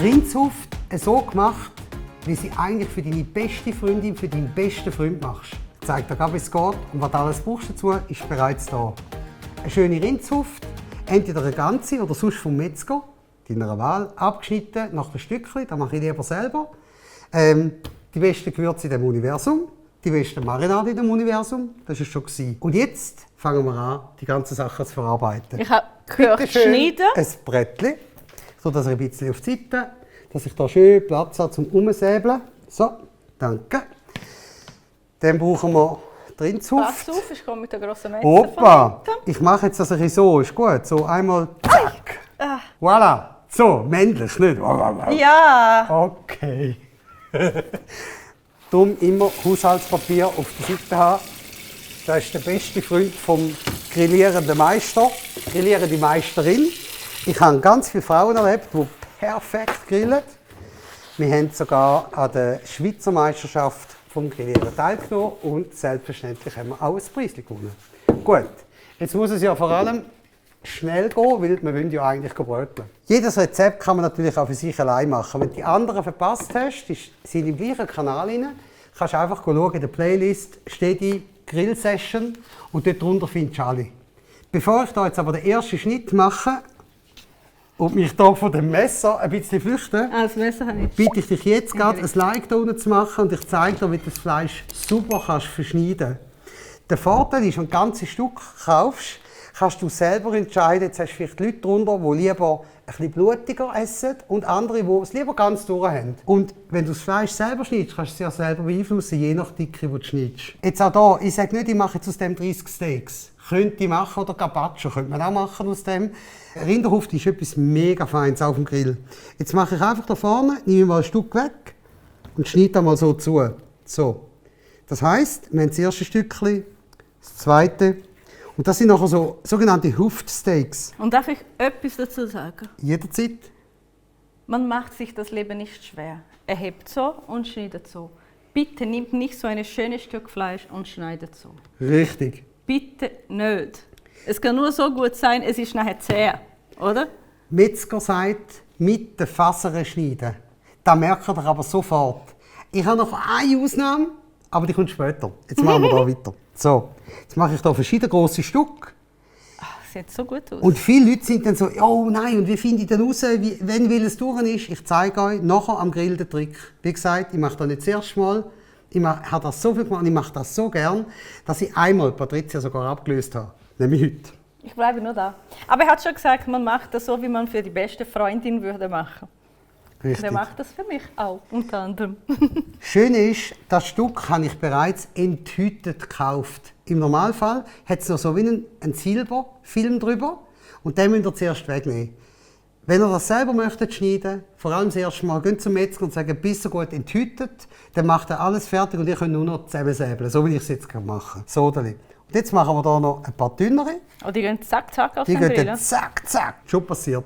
Rindshuft so gemacht, wie sie eigentlich für deine beste Freundin, für deinen besten Freund machst. Ich zeige dir, wie es geht und was du alles brauchst dazu, ist bereits da. Eine schöne Rindshuft, entweder eine ganze oder sonst vom Metzger, deiner Wahl, abgeschnitten nach den Stückchen, das mache ich lieber selber. Die besten Gewürze in dem Universum, die besten Marinade in dem Universum, das war es schon. Und jetzt fangen wir an, die ganzen Sachen zu verarbeiten. Ich habe gehört, schneiden. Ein Brettchen, so dass ich ein bisschen auf die Seite, dass ich da schön Platz habe zum Umsäbeln. So, danke. Dann brauchen wir die Rindshuft. Pass auf, ich komme mit der grossen Messer. Opa, ich mache jetzt das ein bisschen so, ist gut. So einmal, zack. Voilà. So, männlich, nicht? Ja. Okay. Darum immer Haushaltspapier auf der Seite haben. Das ist der beste Freund vom grillierenden Meister, grillierende Meisterin. Ich habe ganz viele Frauen erlebt, die perfekt grillen. Wir haben sogar an der Schweizer Meisterschaft vom Grillieren teilgenommen und selbstverständlich haben wir auch ein Preis gewonnen. Gut, jetzt muss es ja vor allem schnell gehen, weil wir wollen ja eigentlich bröteln. Jedes Rezept kann man natürlich auch für sich allein machen. Wenn du die anderen verpasst hast, die sind im gleichen Kanal rein, kannst du einfach schauen, in der Playlist steht die Grill-Session und dort drunter findest du alle. Bevor ich da jetzt aber den ersten Schnitt mache und mich hier von dem Messer ein bisschen flüchte, Das Messer habe ich. bitte ich dich jetzt gerade ein Like da unten zu machen und ich zeige dir, wie du das Fleisch super kannst verschneiden kannst. Der Vorteil ist, wenn du ein ganzes Stück kaufst, kannst du selber entscheiden. Jetzt hast du vielleicht Leute darunter, die lieber ein bisschen blutiger essen und andere, die es lieber ganz durch haben. Und wenn du das Fleisch selber schneidest, kannst du es ja selber beeinflussen, je nach Dicke, die du schneidest. Jetzt auch hier, ich sage nicht, ich mache jetzt aus dem 30 Steaks. Könnte ich machen, oder Carpaccio könnte man auch machen aus dem. Rinderhuft ist etwas mega Feines auf dem Grill. Jetzt mache ich einfach da vorne, nehme mal ein Stück weg und schneide da mal so zu. So. Das heisst, wir haben das erste Stückchen, das zweite. Und das sind nachher so sogenannte Huftsteaks. Und darf ich etwas dazu sagen? Jederzeit. Man macht sich das Leben nicht schwer. Er hebt so und schneidet so. Bitte nimmt nicht so ein schönes Stück Fleisch und schneidet so. Richtig. Bitte nicht. Es kann nur so gut sein, es ist nachher zäh, oder? Metzger sagt, mit den Fasern schneiden. Das merkt ihr aber sofort. Ich habe noch eine Ausnahme, aber die kommt später. Jetzt machen wir da weiter. So, jetzt mache ich hier verschiedene grosse Stücke. Sieht so gut aus. Und viele Leute sind dann so, oh nein, und wie finde ich denn raus, wenn es durch ist? Ich zeige euch nachher am Grill den Trick. Wie gesagt, ich mache das nicht das erste Mal. Ich habe das so viel gemacht und ich mache das so gern, dass ich einmal Patricia sogar abgelöst habe. Nämlich heute. Ich bleibe nur da. Aber er hat schon gesagt, man macht das so, wie man für die beste Freundin würde machen. Richtig. Der macht das für mich auch, unter anderem. Schön ist, das Stück habe ich bereits enthütet gekauft. Im Normalfall hat es noch so wie einen Silberfilm drüber und den müsst ihr zuerst wegnehmen. Wenn ihr das selber möchtet schneiden, vor allem das erste Mal, geht zum Metzger und sagen, bist du gut enthütet, dann macht er alles fertig und ihr könnt nur noch zusammensäbeln, so wie ich es jetzt mache. Sodeli. Und jetzt machen wir hier noch ein paar dünnere. Oh, die gehen zack, zack auf Die den gehen Grill. dann zack, zack. Schon passiert.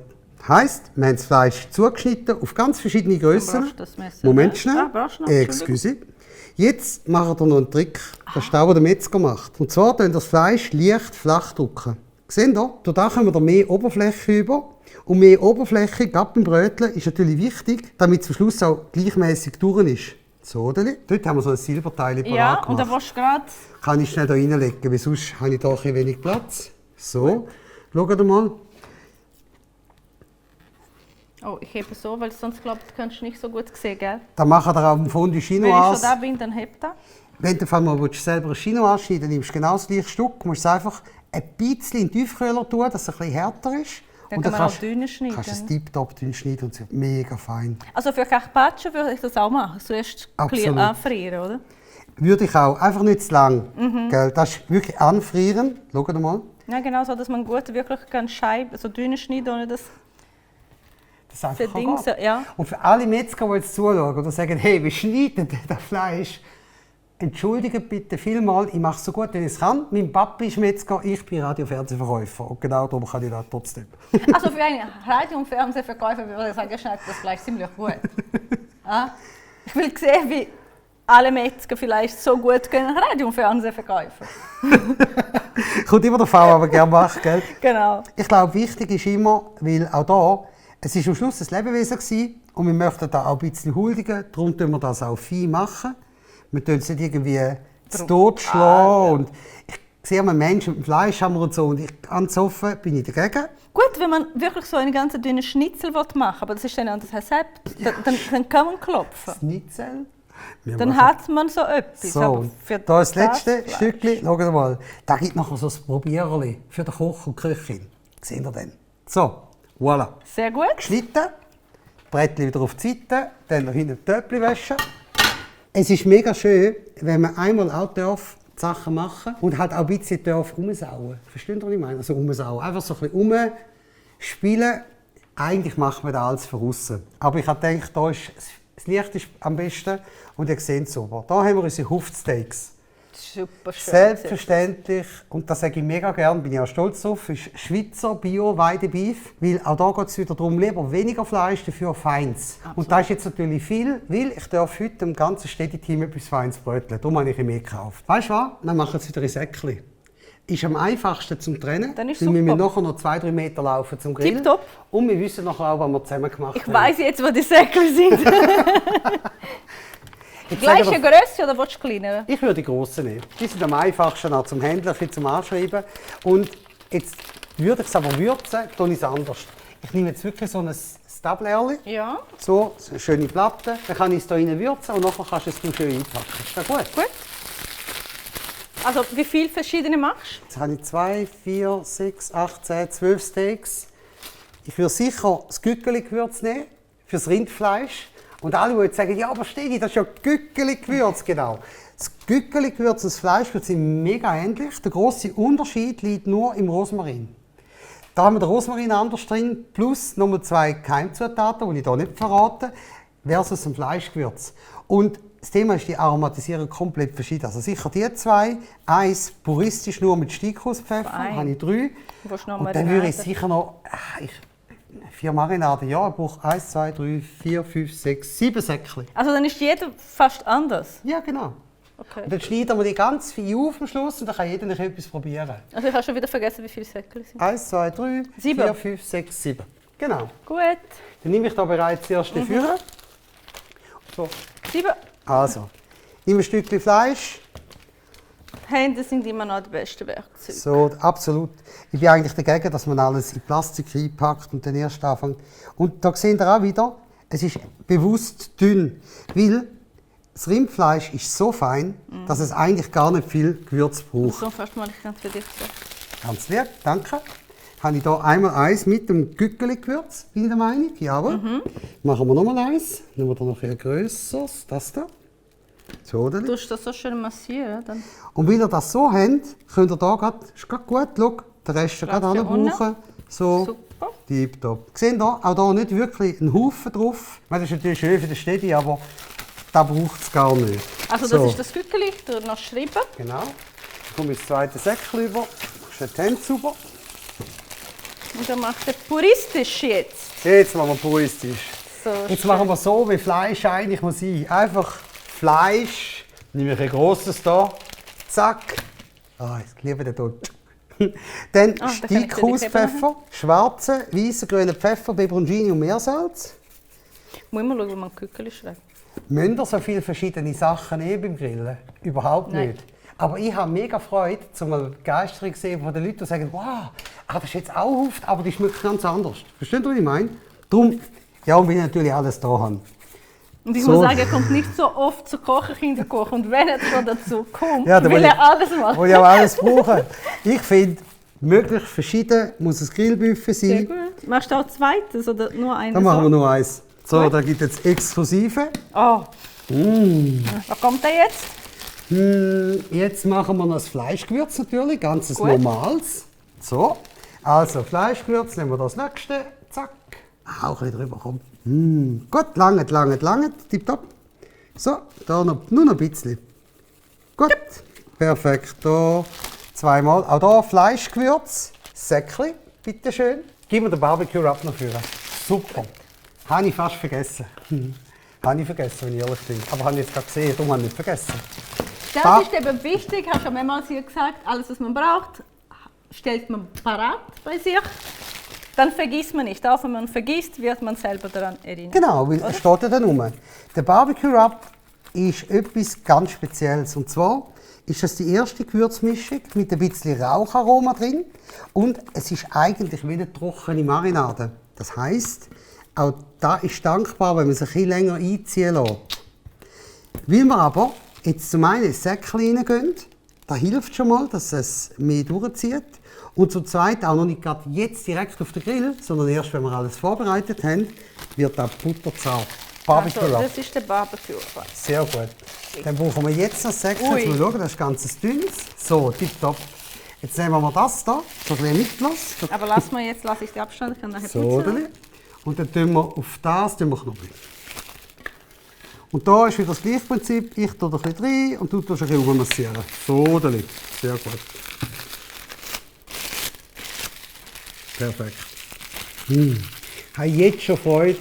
Heisst, wir haben das Fleisch zugeschnitten auf ganz verschiedene Grössen. Brauchst du das Messer, Moment ne? schnell. Brauchst du noch? Excuse. Jetzt machen wir noch einen Trick. Das ist der, den der Metzger macht. Und zwar drücken wir das Fleisch leicht flach drücken. Seht ihr? Dadurch haben wir mehr Oberfläche über. Und mehr Oberfläche, gerade beim Bröteln, ist natürlich wichtig, damit es am Schluss auch gleichmäßig durch ist. So, dort haben wir so ein Silberteil parat Ja, gemacht. und da willst du gerade... Kann ich schnell hier reinlegen, weil sonst habe ich hier ein wenig Platz. So, schaut mal. Oh, ich hebe so, weil sonst glaube ich, kannst du nicht so gut sehen, gell? Dann machen wir auf dem Fondue Wenn ich Chinoise. schon da bin, dann heb da. Wenn du mal selber ein Chinoise anschneiden, nimmst du genau das gleiche Stück. Du musst es einfach ein bisschen in den Tiefkühler tun, dass es ein bisschen härter ist. Dann kann man auch dünner schneiden. Kannst du es tiptop dünn schneiden und es wird mega fein. Also für Carpaccio würde ich das auch machen. Zuerst Absolut. anfrieren, oder? Würde ich auch. Einfach nicht zu lang. Gell? Das ist wirklich anfrieren. Schaut mal. Ja, genau so, dass man gut wirklich Scheiben so dünn schneiden kann, ohne das Das einfach verdingsen. Ja. Und für alle Metzger, die jetzt zuschauen oder sagen, hey, wie schneiden denn das Fleisch? Entschuldigt bitte vielmal, ich mache es so gut, wie ich es kann. Mein Papa ist Metzger, ich bin Radio-Fernsehverkäufer. Und genau darum kann ich das trotzdem. Also für einen Radio- und Fernsehverkäufer würde ich sagen, schneidet das Fleisch ziemlich gut. Ja? Ich will sehen, wie alle Metzger vielleicht so gut können Radio- und Fernsehverkäufer. Kommt immer der Fall, aber gerne macht, gell? Genau. Ich glaube, wichtig ist immer, weil auch da Es war am Schluss ein Lebewesen gewesen, und wir möchten da auch ein bisschen huldigen. Darum tun wir das auch fein machen. Wir tun es nicht irgendwie zu Tod schlagen. Und ich sehe einen Menschen mit dem Fleisch haben wir und so. Und ich, ganz offen bin ich dagegen. Gut, wenn man wirklich so einen ganz dünnen Schnitzel machen will, aber das ist dann das Rezept, dann kann man klopfen. Schnitzel? Dann hat man so etwas. So, aber für da ist das letzte Fleisch. Stückchen. Schaut mal, da gibt noch so ein Probierli für den Koch und die Köchin. Seht ihr dann? So, voilà. Sehr gut. Geschnitten, Brettchen wieder auf die Seite, dann noch hinten die Töpfchen waschen. Es ist mega schön, wenn man einmal auch darf, die Sachen machen und halt auch ein bisschen darf rumsauen. Versteht ihr, was ich meine? Also rumsauen. Einfach so ein bisschen rumspielen. Eigentlich macht man das alles von außen. Aber ich habe gedacht, da ist das Licht ist am besten und ihr seht es super. Hier haben wir unsere Hufsteaks. Super schön. Selbstverständlich, und das sage ich mega gerne, bin ich auch stolz drauf, ist Schweizer Bio-Weidebeef. Weil auch da geht es wieder darum, lieber weniger Fleisch, dafür Feins. Absolut. Und das ist jetzt natürlich viel, weil ich darf heute dem ganzen Städteteam etwas Feins bröteln. Darum habe ich mehr gekauft. Weißt du was? Dann machen wir es wieder in Säckchen. Ist am einfachsten zum Trennen, Dann ist weil wir super. müssen nachher noch 2-3 Meter laufen zum Grillen. Tipptopp. Und wir wissen nachher auch, was wir zusammen gemacht Ich haben. weiss jetzt, wo die Säckel sind. Gleiche Größe oder willst du kleiner? Ich würde die grossen nehmen. Die sind am einfachsten auch zum Händlerchen, zum Anschreiben. Und jetzt würde ich es aber würzen, tue ich es anders. Ich nehme jetzt wirklich so ein Stablerli, Ja. so eine schöne Platte. Dann kann ich es hier rein würzen und nachher kannst du es schön einpacken. Ist das gut? Gut. Also wie viele verschiedene machst Jetzt habe ich 2, 4, 6, 8, 10, 12 Steaks. Ich würde sicher das Gückeli-Gewürz nehmen, für das Rindfleisch. Und alle, die jetzt sagen, ja, aber Stegi, das ist ja Gückeli-Gewürz, genau. Das Gückeli-Gewürz und das Fleischgewürz sind mega ähnlich. Der grosse Unterschied liegt nur im Rosmarin. Da haben wir den Rosmarin anders drin, plus nochmal 2 Keimzutaten, die ich hier nicht verrate, versus ein Fleischgewürz. Und das Thema ist, die Aromatisierung komplett verschieden. Also sicher die 2. Eins puristisch nur mit Steighauspfeffer, Fein. habe ich 3. Willst du noch Und dann würde ich Marinade? sicher noch 4 Marinaden. Ja, ich brauche 1, 2, 3, 4, 5, 6, 7 Säckchen. Also dann ist jeder fast anders. Ja, genau. Okay. Und dann schneiden wir die ganz viel auf am Schluss und dann kann jeder noch etwas probieren. Also ich habe schon wieder vergessen, wie viele Säckel sind. 1, 2, 3, 7. 4, 5, 6, 7. Genau. Gut. Dann nehme ich da bereits das erste Führer. So. 7. Also, nehme ein Stückchen Fleisch. Hände sind immer noch die besten Werkzeuge. So, absolut. Ich bin eigentlich dagegen, dass man alles in Plastik einpackt und dann erst anfängt. Und da seht ihr auch wieder, es ist bewusst dünn, weil das Rindfleisch ist so fein, dass es eigentlich gar nicht viel Gewürz braucht. So, fast mal ich ganz für dich so. Ganz lieb, danke. Habe ich hier einmal eins mit dem Gückeli-Gewürz, bin ich der Meinung. Jawohl. Machen wir nochmal eins. Nehmen wir da noch ein grösseres, das da. So, Du tust das so schön massieren. Dann und weil ihr das so habt, könnt ihr hier gerade, ist gerade gut, schau, den Rest gerade Platz hier unten. brauchen. So, super. tipptopp. Seht ihr, auch hier nicht wirklich ein Haufen drauf. Ich meine, das ist natürlich schön für den Städte, aber da braucht es gar nicht. Also so, das ist das Gückeli, du noch schreiben. Genau. Dann komme ich ins zweite Säckchen über. Machst die Hände sauber. Und dann macht er puristisch jetzt. Jetzt machen wir puristisch. So Jetzt schön. machen wir so, wie Fleisch eigentlich muss sein. Einfach Fleisch, nehme ich ein grosses hier, zack. Ah, ich liebe den dort. Dann da kann ich dir die Steighauspfeffer, schwarzen, weißen, grünen Pfeffer, Peperoncini und Meersalz. Muss immer schauen, wie man Gückeli schreibt. Müsst ihr so viele verschiedene Sachen nehmen beim Grillen? Überhaupt Nein. nicht. Aber ich habe mega Freude, mal Begeisterung zu sehen von den Leuten, die sagen, wow, das ist jetzt auch Huft, aber die schmeckt ganz anders. Versteht ihr, was ich meine? Darum, ja, und weil ich natürlich alles da habe. Und ich So. muss sagen, er kommt nicht so oft zu kochen, Kinder kochen. Und wenn er schon dazu kommt, Ja, da will will er alles machen. Will ich auch alles brauchen. Ich finde, möglichst verschieden muss ein Grillbuffet Sehr sein. gut. Machst du auch zweites oder nur eines? Dann machen wir noch eins. So, Gut. da gibt es jetzt Exklusive. Oh. Was kommt da jetzt? Jetzt machen wir noch das Fleischgewürz natürlich, ganz Gut. normales. So, also Fleischgewürz, nehmen wir das nächste. Zack. Auch ein bisschen drüber, komm. Gut, lange, tipptopp. So, da noch, nur noch ein bisschen. Gut, perfekt. Da zweimal. Auch hier Fleischgewürz, Säckchen, bitteschön. Gib mir den Barbecue-Rub noch führen. Super. Habe ich fast vergessen. Habe ich vergessen, wenn ich ehrlich bin. Aber habe ich jetzt gerade gesehen, darum habe ich nicht vergessen. Das ist eben wichtig, hast du schon mehrmals hier gesagt. Alles, was man braucht, stellt man parat bei sich. Dann vergisst man nicht. Auch wenn man vergisst, wird man selber daran erinnern. Genau, weil es steht ja dann rum. Der Barbecue Rub ist etwas ganz Spezielles. Und zwar ist das die erste Gewürzmischung mit ein bisschen Raucharoma drin. Und es ist eigentlich wie eine trockene Marinade. Das heisst, auch da ist dankbar, wenn man sich ein bisschen länger einziehen lässt. Weil wir aber jetzt zum einen ins Säckchen reingehen, das hilft schon mal, dass es mehr durchzieht. Und zum Zweiten auch noch nicht gerade jetzt direkt auf den Grill, sondern erst, wenn wir alles vorbereitet haben, wird auch butterzart. Barbecue Rub. Das ist der Barbecue Rub. Sehr gut. Dann brauchen wir jetzt noch das Säckchen. Jetzt mal schauen, das ist ganz dünnes. So, tipptopp. Jetzt nehmen wir das hier, so ein bisschen mitgelassen. Aber lass ich den Abstand, ich kann nachher So, putzen. und dann tun wir auf das Knoblauch. Und da ist wieder das gleiche Prinzip. Ich tue da ein bisschen rein und du tust ein bisschen massieren. So, sehr gut. Perfekt. Ich habe jetzt schon Freude,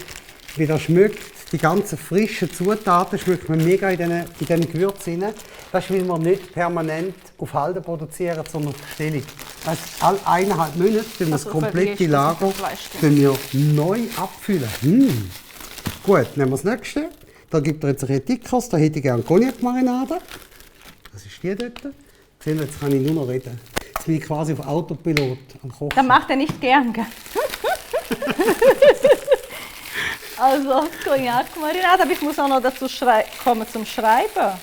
wie das schmeckt. Die ganzen frischen Zutaten schmeckt man mega in diesen Gewürzen rein. Das will man nicht permanent auf Halde produzieren, sondern auf Bestellung. Das heißt, alle 1,5 Monate tun wir das komplette Lager wir neu abfüllen. Gut, nehmen wir das nächste. Da gibt es jetzt ein Dickers, da hätte ich gerne Cognac-Marinade. Das ist die dort. Sehen Sie, jetzt kann ich nur noch reden. Jetzt bin ich quasi auf Autopilot am Kochen. Das macht er nicht gern, gell? Also, Cognac-Marinade, aber ich muss auch noch dazu kommen zum Schreiben.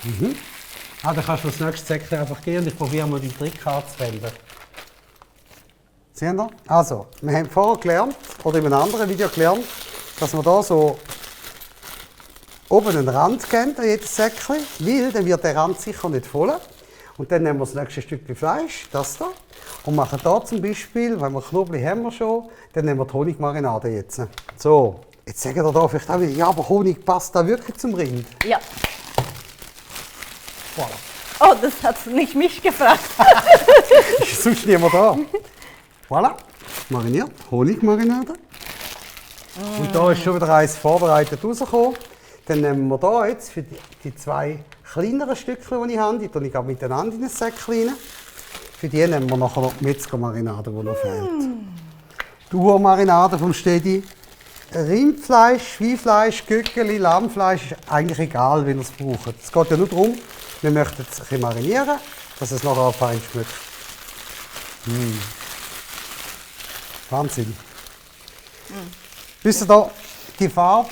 Dann kannst du das nächste Säckchen einfach gehen und ich probiere mal die Trick anzuwenden. Sehen Sie? Also, wir haben vorher gelernt, oder in einem anderen Video gelernt, dass wir hier so oben einen Rand geben an jedes Säckchen, weil dann wird der Rand sicher nicht voll. Und dann nehmen wir das nächste Stückchen Fleisch, das hier, und machen hier zum Beispiel, wenn wir Knoblauch haben wir schon, dann nehmen wir die Honigmarinade jetzt. So, jetzt sagen ihr da vielleicht auch wieder, ja, aber Honig passt da wirklich zum Rind. Ja. Voilà. Oh, das hat nicht mich gefragt. Ist sonst niemand da. Voilà, mariniert, Honigmarinade. Und da ist schon wieder eins vorbereitet rausgekommen. Dann nehmen wir hier jetzt für die zwei kleineren Stückchen, die ich habe, die tue ich miteinander in ein Säckchen rein. Für die nehmen wir nachher noch die Metzger-Marinade, die noch fehlt. Die Urmarinade vom Stedi. Rindfleisch, Schweinfleisch, Gückeli, Lammfleisch, ist eigentlich egal, wie ihr es braucht. Es geht ja nur darum, wir möchten es ein bisschen marinieren, dass es nachher auch fein schmeckt. Wahnsinn. Wisst ihr da, die Farbe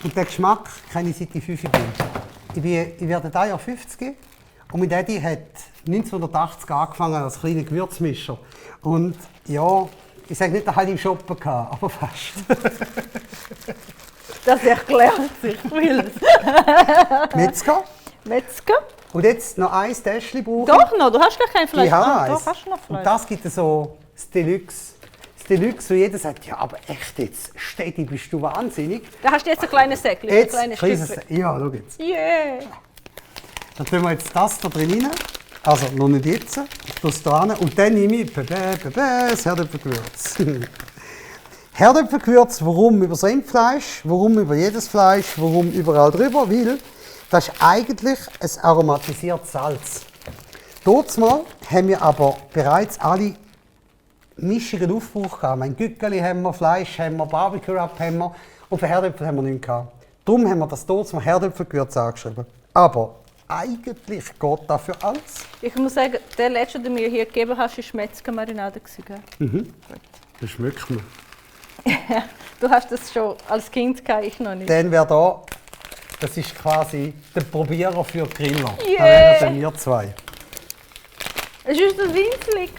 und den Geschmack kenne ich seit ich 5 bin. Ich werde dieses Jahr 50 und mein Daddy hat 1980 angefangen als kleiner Gewürzmischer. Und ja, ich sage nicht, dass ich im Shoppen hatte, aber fast. Das erklärt sich vieles. Metzger. Metzger? Und jetzt noch ein Täschchen brauche ich. Doch noch, du hast gar kein Fleisch. Ich habe Doch, eins. hast du noch Fleisch. Und das gibt es so das Deluxe. Das Deluxe, wo jeder sagt, ja, aber echt jetzt, Stedi, bist du wahnsinnig. Da hast du jetzt ein kleines Säckchen, ein Jetzt, kleines kleines, Stückchen. ja, schau jetzt. Yeah. Dann tun wir jetzt das da drin rein. Also noch nicht jetzt. Ich tue es da rein. Und dann nehme ich das Herdöpfelgewürz. Herdöpfelgewürz, warum über das Rindfleisch, warum über jedes Fleisch, warum überall drüber? Weil das ist eigentlich ein aromatisiertes Salz. Dort mal haben wir aber bereits alle Mischungen aufgebraucht. Ein Gückeli haben wir, Fleisch haben wir, Barbecue Rub haben wir und für Herdöpfel haben wir nichts gehabt. Darum haben wir das dort mal Herdöpfelgewürz angeschrieben. Aber eigentlich geht das für alles. Ich muss sagen, der letzte, den du mir hier gegeben hast, war Metzger-Marinade. Das schmeckt man. Du hast das schon als Kind gehabt, ich noch nicht. Dann wäre da, das ist quasi der Probierer für Griller. Yeah. Da wären dann wir zwei. Es ist das winzig.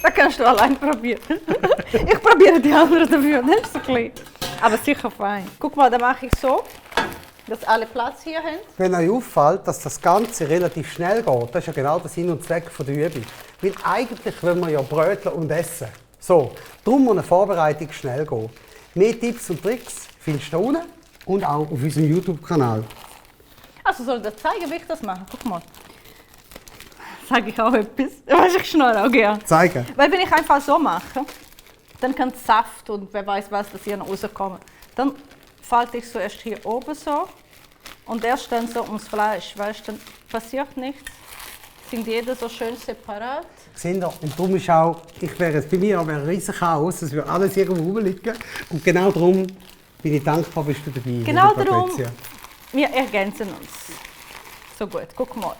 Das kannst du allein probieren. Ich probiere die anderen dafür, das ist so klein. Aber sicher fein. Guck mal, da mache ich so, dass alle Platz hier haben. Wenn euch auffällt, dass das Ganze relativ schnell geht, das ist ja genau der Sinn und Zweck der Übung. Weil eigentlich wollen wir ja bröteln und essen. So, darum muss eine Vorbereitung schnell gehen. Mehr Tipps und Tricks findest du da unten und auch auf unserem YouTube-Kanal. Also soll ich dir zeigen, wie ich das mache? Guck mal. Sage ich auch etwas. Weißt, ich schnorre auch gerne. Zeigen. Weil wenn ich einfach so mache, dann kann Saft und wer weiß was, dass hier noch rauskommen. Dann falte ich so erst hier oben so und erst dann so ums Fleisch, weißt, dann passiert nichts. sind jeder so schön separat. Seht ihr? Und darum ist auch, bei mir wäre ein riesen Chaos, es würde alles irgendwo rumliegen. Und genau darum bin ich dankbar, bist du dabei. Genau liebe darum, Patricia. wir ergänzen uns. So gut, guck mal.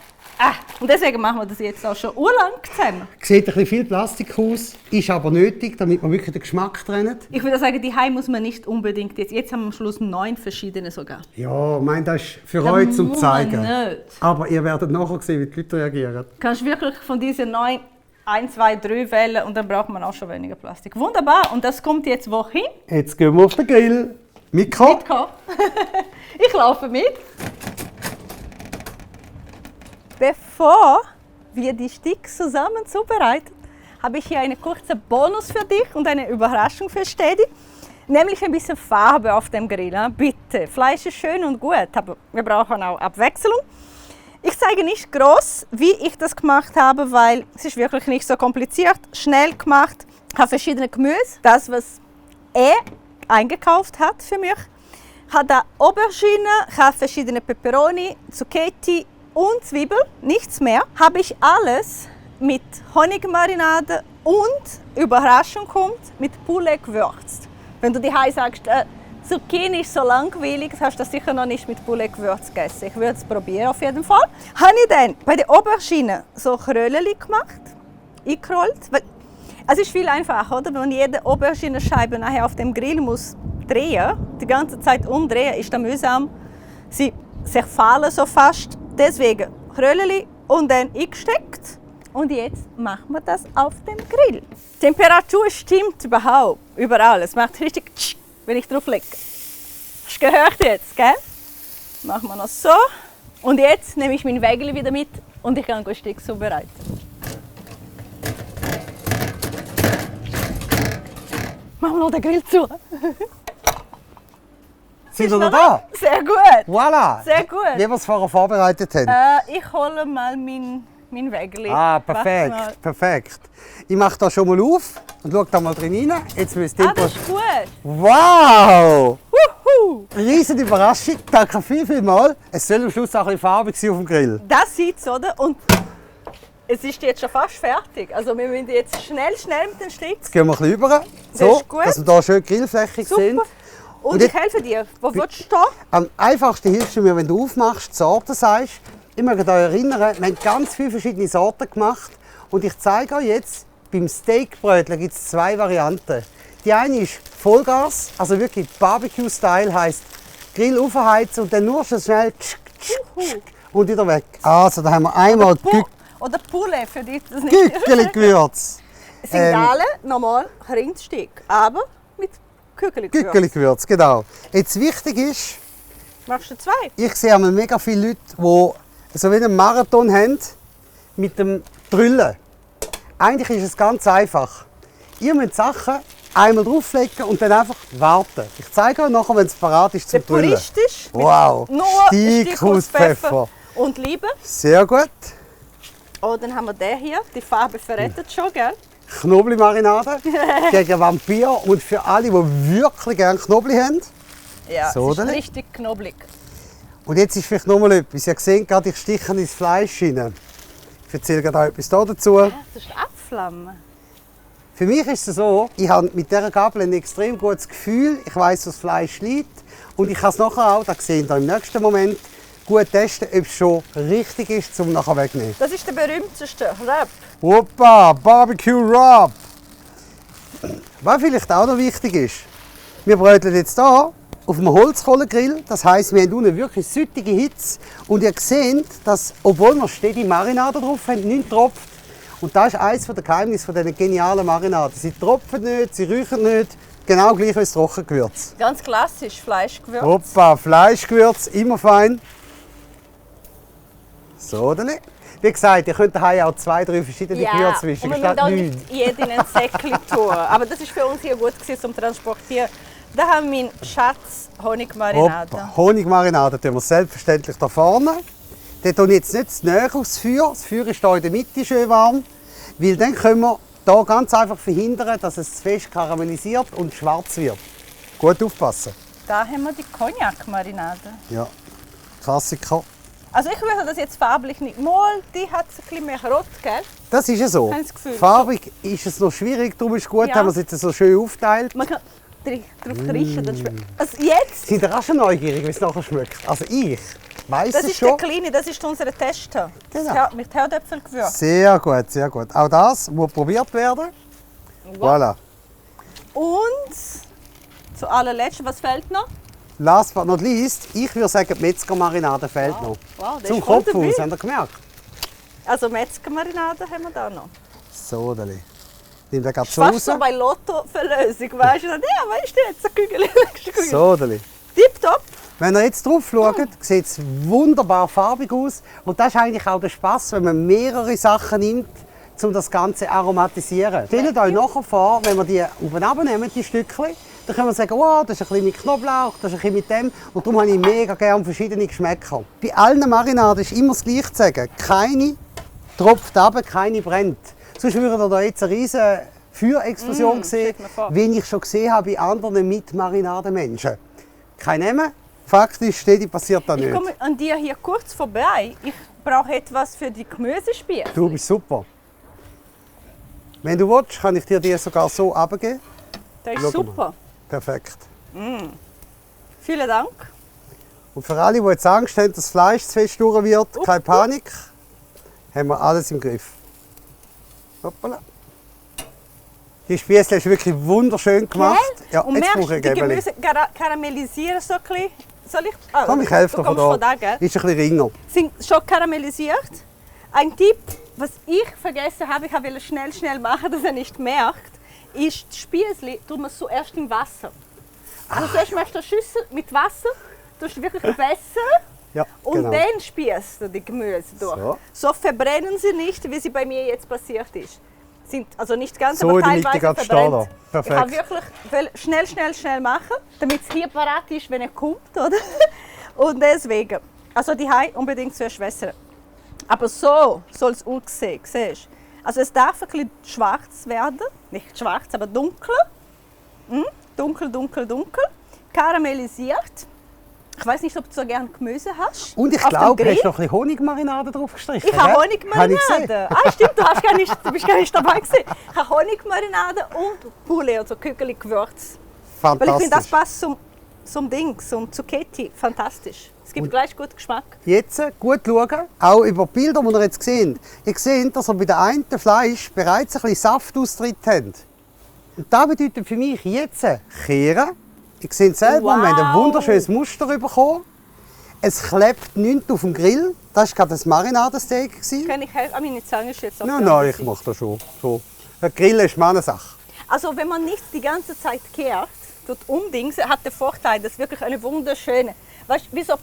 Und deswegen machen wir das jetzt auch schon urlang zusammen. Sieht ein bisschen viel Plastik aus, ist aber nötig, damit man wirklich den Geschmack trennt. Ich würde sagen, die muss man nicht unbedingt jetzt haben wir am Schluss 9 verschiedene sogar. Ja, ich meine, das ist für euch zum muss man Zeigen. nicht. Aber ihr werdet nachher sehen, wie die Leute reagieren. Du kannst wirklich von diesen 9 1, 2, 3 wählen und dann braucht man auch schon weniger Plastik. Wunderbar, und das kommt jetzt wohin? Jetzt gehen wir auf den Grill. Mikro? Mitkommen. Ich laufe mit. Bevor wir die Sticks zusammen zubereiten, habe ich hier einen kurzen Bonus für dich und eine Überraschung für Stedi. Nämlich ein bisschen Farbe auf dem Grill. Bitte, Fleisch ist schön und gut, aber wir brauchen auch Abwechslung. Ich zeige nicht groß, wie ich das gemacht habe, weil es ist wirklich nicht so kompliziert. Schnell gemacht, ich habe verschiedene Gemüse. Das, was eingekauft hat für mich. Ich habe da Aubergine, ich habe verschiedene Peperoni, Zucchetti und Zwiebel, nichts mehr. Habe ich alles mit Honigmarinade und Überraschung kommt, mit Poulet gewürzt. Wenn du die sagst, Zucchini ist so langweilig, hast du das sicher noch nicht mit Poulet gewürzt gegessen. Ich würde es probieren auf jeden Fall. Habe ich dann bei der Aubergine so Kröllchen gemacht, eingerollt. Es ist viel einfacher, oder? Wenn man jede Aubergine-Scheibe nachher auf dem Grill muss drehen, die ganze Zeit umdrehen, ist das mühsam. Sie zerfallen so fast. Deswegen Kröllchen und dann eingesteckt. Und jetzt machen wir das auf dem Grill. Die Temperatur stimmt überall. Es macht richtig tsch, wenn ich drauf lege. Hast du gehört jetzt, gell? Machen wir noch so. Und jetzt nehme ich mein Wägeli wieder mit und ich kann ein Stück zubereiten. Machen wir noch den Grill zu. Sind wir noch da? Sehr gut. Voilà! Sehr gut. Wie wir es vorher vorbereitet haben. Ich hole mal mein Wägeli. Perfekt, perfekt. Ich mache das schon mal auf und schaue da mal drin rein. Jetzt müsst ihr Das ist gut. Wow! Wuhu. Riesige Überraschung. Danke viel. Es soll am Schluss auch ein bisschen farbig sein auf dem Grill. Das sieht's, oder? Und es ist jetzt schon fast fertig. Also wir müssen jetzt schnell mit den Sticks. Jetzt gehen wir ein bisschen rüber, Das ist gut. dass wir hier schön grillflächig sind. Super. Und jetzt- ich helfe dir. Wo willst du da? Am einfachsten hilfst du mir, wenn du aufmachst, die Sorten sagst. Ich möchte euch erinnern, wir haben ganz viele verschiedene Sorten gemacht. Und ich zeige euch jetzt, beim Steakbrötchen gibt es 2 Varianten. Die eine ist Vollgas, also wirklich Barbecue-Style, heisst Grill aufheizen und dann nur schon schnell und wieder weg. Also, da haben wir einmal Oder Poulet, für dich das nicht. Gückeli-Gewürz. Sind alle normal Rindstück, aber mit Kügeli-Gewürz. Gückeli-Gewürz, genau. Jetzt wichtig ist, Machst du 2? ich sehe einmal mega viele Leute, die so wie einen Marathon haben mit dem Drüllen. Eigentlich ist es ganz einfach. Ihr müsst Sachen einmal drauflegen und dann einfach warten. Ich zeige euch nachher, wenn es parat ist, zum Drüllen. Puristisch. Wow, Nur Stickhuspfeffer. und Liebe. Sehr gut. Oh, dann haben wir den hier. Die Farbe verrettet schon, gell? Knoblauchmarinade gegen Vampir und für alle, die wirklich gerne Knoblauch haben. Ja, So, es ist oder? richtig knoblauch. Und jetzt ist vielleicht noch mal etwas. Ihr seht gerade, ich stiche ins Fleisch hinein. Ich erzähle gerade auch etwas dazu. Das ist Abflammen. Für mich ist es so, ich habe mit dieser Gabel ein extrem gutes Gefühl. Ich weiss, wo das Fleisch liegt. Und ich kann es nachher auch, das sehen wir im nächsten Moment, gut testen, ob es schon richtig ist, um nachher wegzunehmen. Das ist der berühmteste Rap. Hoppa, Barbecue Rub! Was vielleicht auch noch wichtig ist, wir bröteln jetzt hier auf einem Holzkohlengrill. Das heisst, wir haben unten wirklich süttige Hitze. Und ihr seht, dass, obwohl wir stetige Marinade drauf haben, nichts tropft. Und das ist eines der Geheimnisse dieser genialen Marinaden. Sie tropfen nicht, sie räuchern nicht, genau gleich wie das Trockengewürz. Ganz klassisch, Fleischgewürz. Hoppa, Fleischgewürz, immer fein. So, dann. Wie gesagt, ihr könnt daheim auch 2, 3 verschiedene Gewürze und mischen. wir müssen auch nicht jeden in ein Säckchen tun. Aber das ist für uns hier gut gewesen, zum Transportieren. Da haben wir meinen Schatz Honigmarinade. Hoppa, Honigmarinade tun wir selbstverständlich da vorne. Den tun wir jetzt nicht zu nahe aufs Feuer. Das Feuer ist hier in der Mitte schön warm. Weil dann können wir hier ganz einfach verhindern, dass es zu fest karamellisiert und schwarz wird. Gut aufpassen. Da haben wir die Cognac-Marinade. Ja, Klassiker. Also ich würde das jetzt farblich nicht. Mal, die hat es ein bisschen mehr rot, gell? Das ist ja so. Ich habe das Gefühl. Farbig ist es noch schwierig, darum ist es gut, Ja. haben wir es jetzt so schön aufteilt. Man kann drauf riechen. Dann also jetzt, Sind ihr auch schon neugierig, wie es nachher schmeckt? Also ich weiss das es ist schon. der kleine, das ist unser Tester. Genau. Mit Herdöpfelgewürz. Sehr gut, sehr gut. Auch das muss probiert werden. Voilà. Und zu allerletzt, was fehlt noch? Last but not least, ich würde sagen, die Metzgermarinade fehlt noch. Wow, der Zum ist voll Kopf dabei. aus, habt ihr gemerkt? Also Metzgermarinade haben wir da noch. So, Deli. Nimm den gerade so Fast raus. so bei Lottoverlösung, weißt du? Ja, weißt du jetzt, ein Kügel. So, Deli. Tipptopp. Wenn ihr jetzt drauf schaut, sieht es wunderbar farbig aus. Und das ist eigentlich auch der Spaß, wenn man mehrere Sachen nimmt, um das Ganze aromatisieren. Stellt euch nachher vor, wenn wir die oben abnehmen, die Stückchen, dann können wir sagen, oh, das ist ein bisschen mit Knoblauch, das ist ein bisschen mit dem. Und darum habe ich mega gerne verschiedene Geschmäcker. Bei allen Marinaden ist immer das Gleiche zu sagen. Keine tropft runter, keine brennt. Sonst würdet ihr da jetzt eine riesige Feuerexplosion sehen, stellt mir vor. wie ich schon gesehen habe bei anderen Mit-Marinadenmenschen. Kein Namen, faktisch steht, passiert da Ich nicht. komme an dir hier kurz vorbei. Ich brauche etwas für die Gemüsespieße. Du bist super. Wenn du willst, kann ich dir die sogar so abgeben. Das Schau ist super. Perfekt. Vielen Dank. Und für alle, die jetzt Angst haben, dass das Fleisch zu fest durch wird, keine Panik. Haben wir alles im Griff. Hoppala. Die Spieße ist wirklich wunderschön gemacht. Ja, Und jetzt merkst brauche du, ich die ein Gäbeli. Gemüse karamellisieren so ein bisschen? Soll ich? Ah, Komm, ich helfe dir du kommst von von da. da, gell? Ist ein bisschen ringer. Sind schon karamellisiert. Ein Tipp, was ich vergessen habe, ich wollte schnell machen, dass er nicht merkt, ist, die Spießli tut man zuerst im Wasser. Also zuerst machst du eine Schüssel mit Wasser, tust wirklich Wasser Ja, und genau. dann spießt du die Gemüse durch. So. So verbrennen sie nicht, wie sie bei mir jetzt passiert ist. Sind also nicht ganz, So aber in der Mitte teilweise gerade verbrennt. stehen. Perfekt. Ich habe wirklich schnell machen, damit es hier parat ist, wenn er kommt, oder? Und deswegen, also die Hai unbedingt zuerst wässern. Aber so soll es aussehen, siehst du? Also es darf ein bisschen schwarz werden, nicht schwarz, aber dunkel. Dunkel. Karamellisiert. Ich weiß nicht, ob du so gerne Gemüse hast. Und ich Auf dem glaube, du Grill. hast noch ein bisschen Honigmarinade drauf gestrichen. Ich habe gell? Habe ich gesehen. Honigmarinade. Ah, stimmt, du bist gar nicht dabei gewesen. Ich habe Honigmarinade und Poulet, also Kügeli-Gewürz. Weil ich Fantastisch. finde, das passt zum Ding, zum Zucchetti. Fantastisch. Es gibt gleich guten Geschmack. Jetzt gut schauen, auch über die Bilder, die ihr jetzt seht. Ihr seht, dass ihr bei der einen Fleisch bereits ein bisschen Saftaustritt habt. Und das bedeutet für mich jetzt kehren. Ihr seht selber, wir haben ein Wow. wunderschönes Muster bekommen. Es klebt nichts auf dem Grill. Das war gerade das Marinadesteak. Kann ich helfen? Ah, meine Zange ist jetzt auf Nein, der nein, anderen ich Seite. mache das schon. So. Der Grill ist meine Sache. Also wenn man nicht die ganze Zeit kehrt, tut umdingsen, hat der Vorteil, dass wirklich eine wunderschöne, weißt, wie so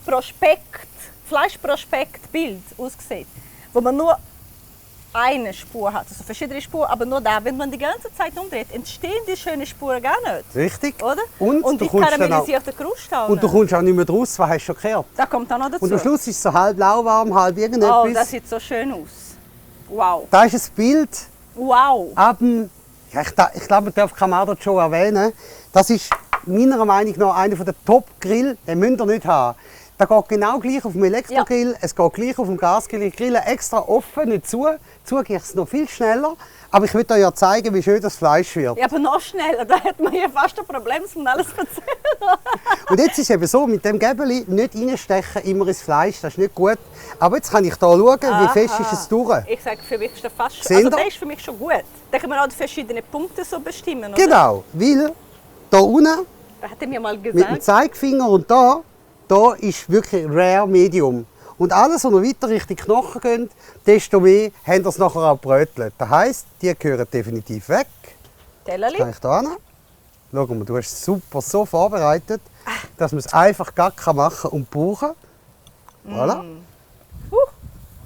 Fleischprospekt-Bild aussieht, wo man nur eine Spur hat, also verschiedene Spuren, aber nur da, wenn man die ganze Zeit umdreht, entstehen die schönen Spuren gar nicht, Richtig? oder? Und, Und du die kommst dann auch, karamellisierte Kruste auch und du nicht. kommst auch nicht mehr draus, was hast du schon gekehrt. Da kommt auch noch dazu. Und am Schluss ist es so halb lauwarm, halb irgendetwas. Oh, das sieht so schön aus. Wow. Das ist ein Bild Wow. ab dem, ja, ich glaube, man darf Kamado schon erwähnen. Das ist meiner Meinung nach einer der Top-Grill, den müsst ihr nicht haben. Der geht genau gleich auf dem Elektrogrill, es geht gleich auf dem Gasgrill. Ich grille extra offen, nicht zu. Zu geht es noch viel schneller. Aber ich will euch ja zeigen, wie schön das Fleisch wird. Ja, aber noch schneller, da hat man hier fast ein Problem, um alles zu erzählen. Und jetzt ist es eben so, mit dem Gäbeli nicht reinstechen immer ins Fleisch, das ist nicht gut. Aber jetzt kann ich hier schauen, wie fest ist es durch. Ich sage, für mich ist das fast schon. Seht Also ihr? der ist für mich schon gut. Da kann man auch die verschiedenen Punkte so bestimmen, oder? Genau, weil hier unten Da hat er mir mal mit dem gesagt. Zeigefinger und da ist wirklich Rare Medium. Und alles, was noch weiter Richtung Knochen geht, desto mehr haben das nachher auch brötelt. Das heisst, die gehören definitiv weg. Tellerli. Kann ich da hin? Schau mal, du hast es super so vorbereitet, dass man es einfach gar machen kann und brauchen. Voilà.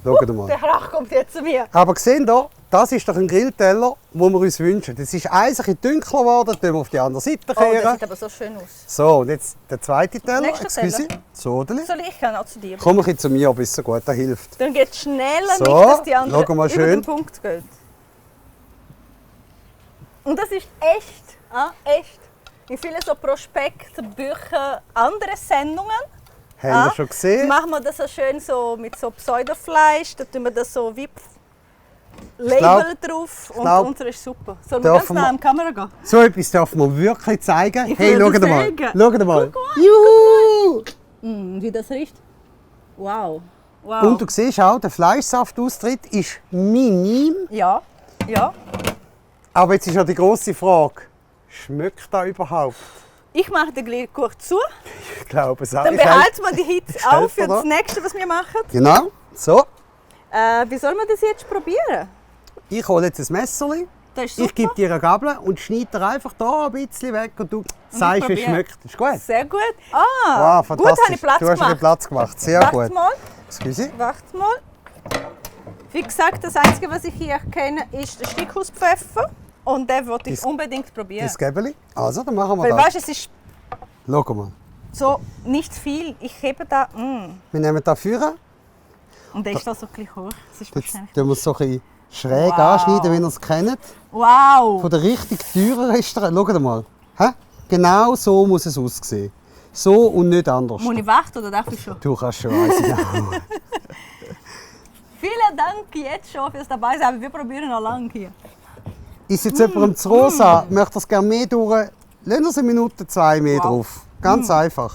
Schaut mal. Der Rach kommt jetzt zu mir. Aber gesehen hier, das ist doch ein Grillteller, den wir uns wünschen. Das ist eins ein bisschen dunkler geworden, den wir auf die andere Seite Oh, das kehren. sieht aber so schön aus. So, und jetzt der zweite Teller. Nächster Excuse. So, Soll ich kann auch zu dir? komm ein bisschen zu mir, bist so gut, das hilft. Dann geht es schneller, So, nicht, dass die anderen schau mal über schön. den Punkt gehen. Und das ist echt, echt. In vielen so Prospekten, Büchern, andere Sendungen Habt ihr schon gesehen? Machen wir das so schön so mit so Pseudofleisch, da tun wir das so wie glaub- Label drauf und glaub, unsere ist super. Sollen wir ganz dürfen nah wir- an die Kamera gehen? So etwas dürfen wir wirklich zeigen. Ich Hey, würde schaut mal. sagen. Schaut mal. Guck Juhu! Wie das riecht? Wow. Wow. Und du siehst auch, der Fleischsaftaustritt ist minim. Ja, ja. Aber jetzt ist ja die grosse Frage, schmeckt das überhaupt? Ich mache den Grill kurz zu, Ich glaube es auch. dann behalten wir die Hitze Stellt auf für mir da. das nächste, was wir machen. Genau, so. Wie soll man das jetzt probieren? Ich hole jetzt ein Messerli, Das ist super. ich gebe dir eine Gabel und schneide dir einfach da ein bisschen weg und du sagst, wie es probiere. schmeckt. Ist gut? Sehr gut. Wow, Gut, fantastisch. habe ich Platz du hast ein bisschen gemacht. Platz gemacht. Sehr Wartet gut. mal, Excuse. wartet mal. Wie gesagt, das Einzige, was ich hier kenne, ist der Stickhauspfeffer. Und den wollte ich Das- unbedingt probieren. Das Gäbeli. Also, dann machen wir Weil das. weißt, es ist Schau mal. so nicht viel. Ich hebe da. Wir nehmen da Führer. Und der ist da so ein bisschen hoch. Das ist Jetzt wahrscheinlich. tun wir es so ein bisschen schräg Wow. anschneiden, wie ihr es kennt. Wow! Von der richtig teuren Restaurant. Schaut mal. Hä? Genau so muss es aussehen. So und nicht anders. Muss ich warten oder darf ich schon? Du kannst schon eins in Vielen Dank jetzt schon fürs dabei sein. Wir probieren noch lange hier. Ist jetzt jemandem zu rosa, möchte es gerne mehr durch, lassen Sie eine Minute, 2 mehr Wow. drauf. Ganz einfach.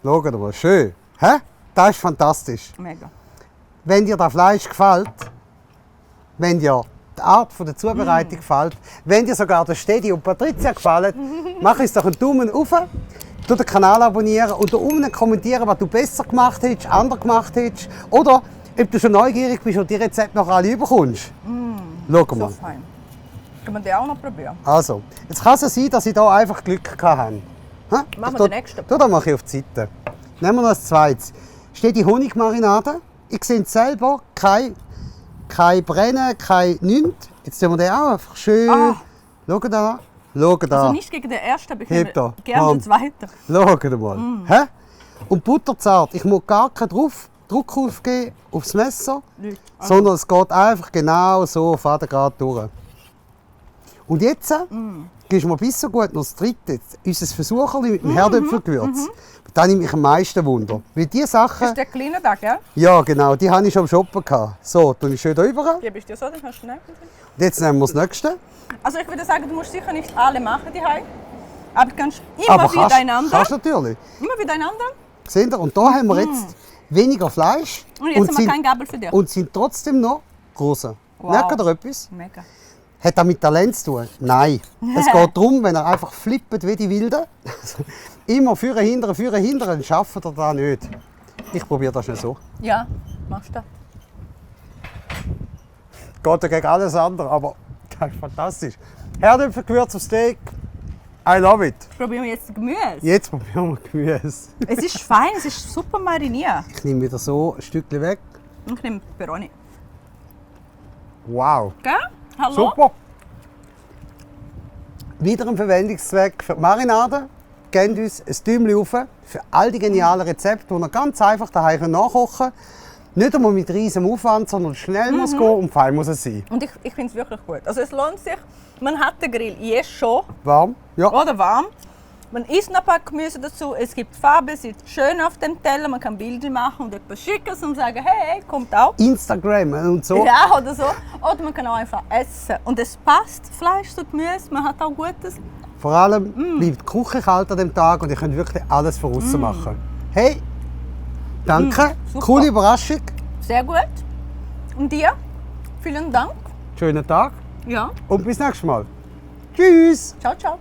Schaut mal, schön. Hä? Das ist fantastisch. Mega. Wenn dir das Fleisch gefällt, wenn dir die Art der Zubereitung gefällt, wenn dir sogar der Stedi und Patricia gefallen, mach uns doch einen Daumen hoch, tu den Kanal abonnieren und da unten kommentieren, was du besser gemacht hättest, anders gemacht hättest oder ob du schon neugierig bist und die Rezepte noch alle überkommst. Schau So mal. fein. Können wir den auch noch probieren? Also, jetzt kann es ja sein, dass ich hier einfach Glück hatte. Machen wir den nächsten. Da mache ich auf die Seite. Nehmen wir noch das zweites. Steht die Honigmarinade. Ich sehe es selber, kein Brennen, kein nichts. Jetzt tun wir den auch einfach schön. Ah. Schau da. Schau da. Also nicht gegen den ersten, aber ich Heb nehme da. gerne Komm. den zweiten. Schau mal. Hä? Und butterzart. Ich muss gar keinen Druck aufgeben aufs Messer, Nicht. sondern es geht einfach genau so fadengrad durch. Und jetzt gibst du mir bis so gut noch das dritte, unser Versucherli mit dem Herdöpfelgewürz. Da nimmt mich am meisten Wunder. Weil die Das Sachen, ist der kleine da, gell? ja genau, die habe ich schon am Shoppen gehabt. So, tue ich schön da rüber. Gebe ich dir so, dann kannst du schnell. Und jetzt nehmen wir das nächste. Also ich würde sagen, du musst sicher nicht alle machen, die Heim. Aber du kannst immer Aber wieder einander. kannst natürlich. Immer wieder einander. Seht ihr? Und da haben wir jetzt weniger Fleisch Und jetzt haben wir sind, keinen Gabel für dich. und sind trotzdem noch große. Wow. Merkt ihr etwas? Mega. Hat das mit Talent zu tun? Nein. Es geht darum, wenn er einfach flippt wie die Wilden, immer führen, dann schafft er das nicht. Ich probiere das schnell so. Ja, machst du. Geht ja gegen alles andere, aber das ist fantastisch. Herdöpfelgewürz auf Steak, I love it. Probieren wir jetzt das Gemüse. Jetzt probieren wir Gemüse. Es ist fein, es ist super mariniert. Ich nehme wieder so ein Stückchen weg. Und ich nehme Peperoni. Wow, Gell? Hallo? super. Wieder ein Verwendungszweck für die Marinade. Gebt uns ein Däumchen rauf für all die genialen Rezepte, die ihr ganz einfach daheim nachkochen könnt. Nicht einmal mit riesem Aufwand, sondern schnell muss gehen und fein muss es sein. Und ich finde es wirklich gut. Also es lohnt sich. Man hat den Grill jetzt schon, Warm? Ja. oder warm. Man isst noch ein paar Gemüse dazu. Es gibt Farbe, sieht schön auf dem Teller. Man kann Bilder machen und etwas schicken und sagen, hey, kommt auch. Instagram und so. Ja, oder so. Oder man kann auch einfach essen. Und es passt, Fleisch zu Gemüse, man hat auch Gutes. Vor allem bleibt die Küche kalt an dem Tag und ihr könnt wirklich alles von außen machen. Hey, danke. super. Coole Überraschung. Sehr gut. Und dir? Vielen Dank. Schönen Tag Ja. und bis nächstes Mal. Tschüss. Ciao, ciao.